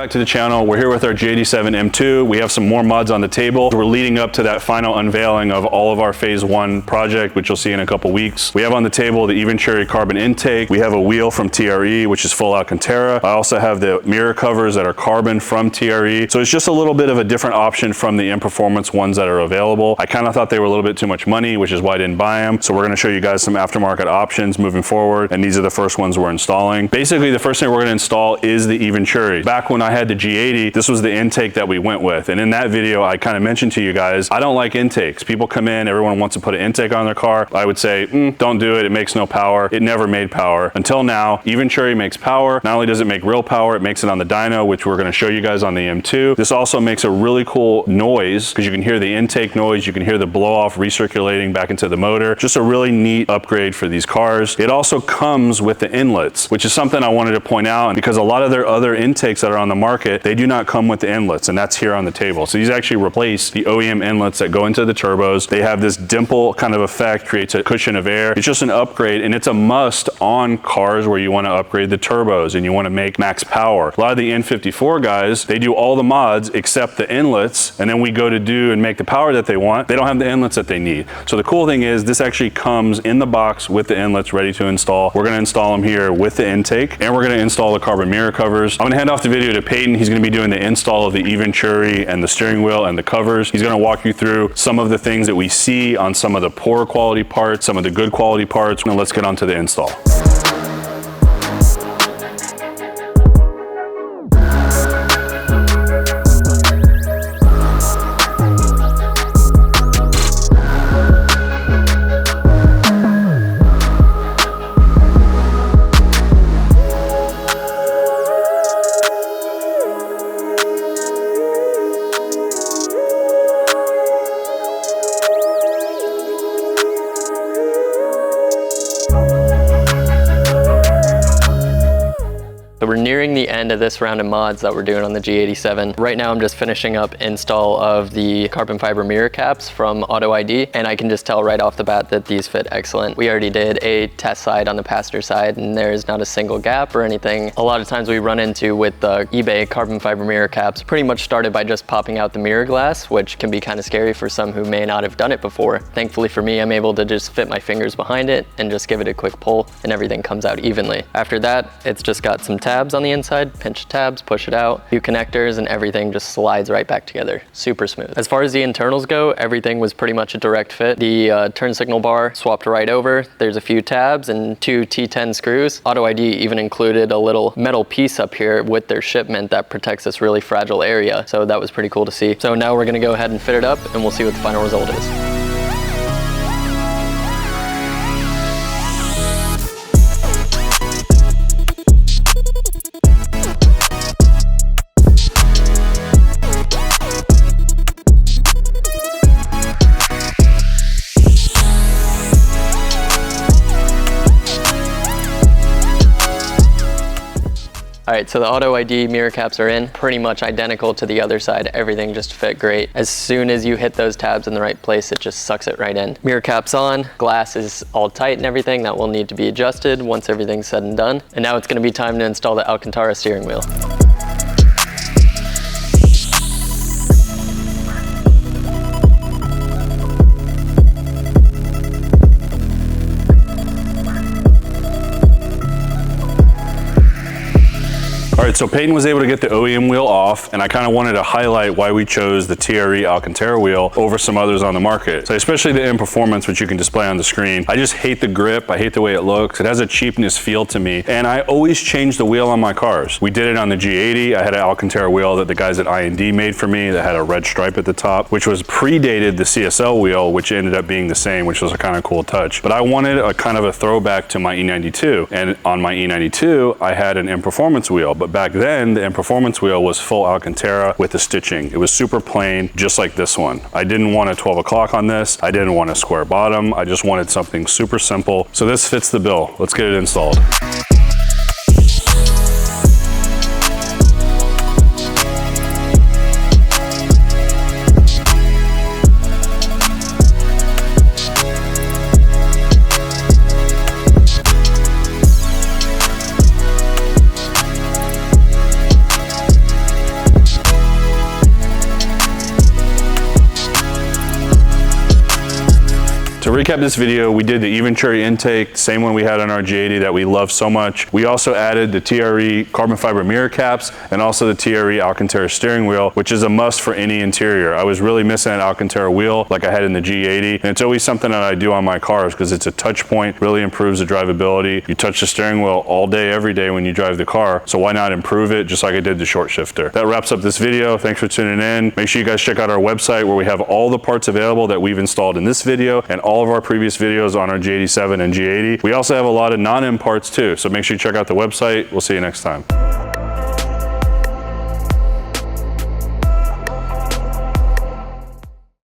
back to the channel. We're here with our G87 M2. We have some more mods on the table. We're leading up to that final unveiling of all of our phase 1 project, which you'll see in a couple weeks. We have on the table the Eventuri Carbon Intake. We have a wheel from TRE, which is full Alcantara. I also have the mirror covers that are carbon from TRE. So it's just a little bit of a different option from the in-performance ones that are available. I kind of thought they were a little bit too much money, which is why I didn't buy them. So we're going to show you guys some aftermarket options moving forward. And these are the first ones we're installing. Basically, the first thing we're going to install is the Eventuri. Back when I had the G80, this was the intake that we went with. And in that video, I kind of mentioned to you guys, I don't like intakes. People come in, everyone wants to put an intake on their car. I would say, don't do it. It makes no power. It never made power. Until now, Eventuri makes power. Not only does it make real power, it makes it on the dyno, which we're going to show you guys on the M2. This also makes a really cool noise because you can hear the intake noise. You can hear the blow off recirculating back into the motor. Just a really neat upgrade for these cars. It also comes with the inlets, which is something I wanted to point out because a lot of their other intakes that are on the market, they do not come with the inlets, and that's here on the table. So these actually replace the OEM inlets that go into the turbos. They have this dimple kind of effect, creates a cushion of air. It's just an upgrade, and it's a must on cars where you want to upgrade the turbos and you want to make max power. A lot of the N54 guys, they do all the mods except the inlets, and then we go to do and make the power that they want. They don't have the inlets that they need. So the cool thing is this actually comes in the box with the inlets ready to install. We're going to install them here with the intake, and we're going to install the carbon mirror covers. I'm going to hand off the video to Peyton. He's going to be doing the install of the Eventuri and the steering wheel and the covers. He's going to walk you through some of the things that we see on some of the poor quality parts, some of the good quality parts. Now let's get on to the install. So we're nearing the end of this round of mods that we're doing on the G87. Right now I'm just finishing up install of the carbon fiber mirror caps from Auto ID, and I can just tell right off the bat that these fit excellent. We already did a test side on the passenger side and there's not a single gap or anything. A lot of times we run into with the eBay carbon fiber mirror caps pretty much started by just popping out the mirror glass, which can be kind of scary for some who may not have done it before. Thankfully for me, I'm able to just fit my fingers behind it and just give it a quick pull and everything comes out evenly. After that, it's just got some tabs on the inside, pinch tabs, push it out, a few connectors, and everything just slides right back together. Super smooth. As far as the internals go, everything was pretty much a direct fit. The turn signal bar swapped right over. There's a few tabs and 2 T10 screws. Auto ID even included a little metal piece up here with their shipment that protects this really fragile area. So that was pretty cool to see. So now we're gonna go ahead and fit it up and we'll see what the final result is. All right, so the Auto ID mirror caps are in, pretty much identical to the other side. Everything just fit great. As soon as you hit those tabs in the right place, it just sucks it right in. Mirror caps on, glass is all tight and everything. That will need to be adjusted once everything's said and done. And now it's gonna be time to install the Alcantara steering wheel. All right, so Peyton was able to get the OEM wheel off, and I kind of wanted to highlight why we chose the TRE Alcantara wheel over some others on the market. So especially the M Performance, which you can display on the screen. I just hate the grip. I hate the way it looks. It has a cheapness feel to me, and I always change the wheel on my cars. We did it on the G80. I had an Alcantara wheel that the guys at I&D made for me that had a red stripe at the top, which was predated the CSL wheel, which ended up being the same, which was a kind of cool touch. But I wanted a kind of a throwback to my E92, and on my E92, I had an M Performance wheel, but back then the M Performance wheel was full Alcantara with the stitching. It was super plain, just like this one. I didn't want a 12 o'clock on this. I didn't want a square bottom. I just wanted something super simple. So this fits the bill. Let's get it installed. recap this video, we did the Eventuri intake, same one we had on our G80 that we love so much. We also added the TRE Carbon Fiber Mirror Caps and also the TRE Alcantara Steering Wheel, which is a must for any interior. I was really missing an Alcantara wheel like I had in the G80, and it's always something that I do on my cars because it's a touch point, really improves the drivability. You touch the steering wheel all day, every day when you drive the car, so why not improve it just like I did the short shifter. That wraps up this video. Thanks for tuning in. Make sure you guys check out our website where we have all the parts available that we've installed in this video and all of our previous videos on our G87 and G80. We also have a lot of non-M parts too, so make sure you check out the website. We'll see you next time.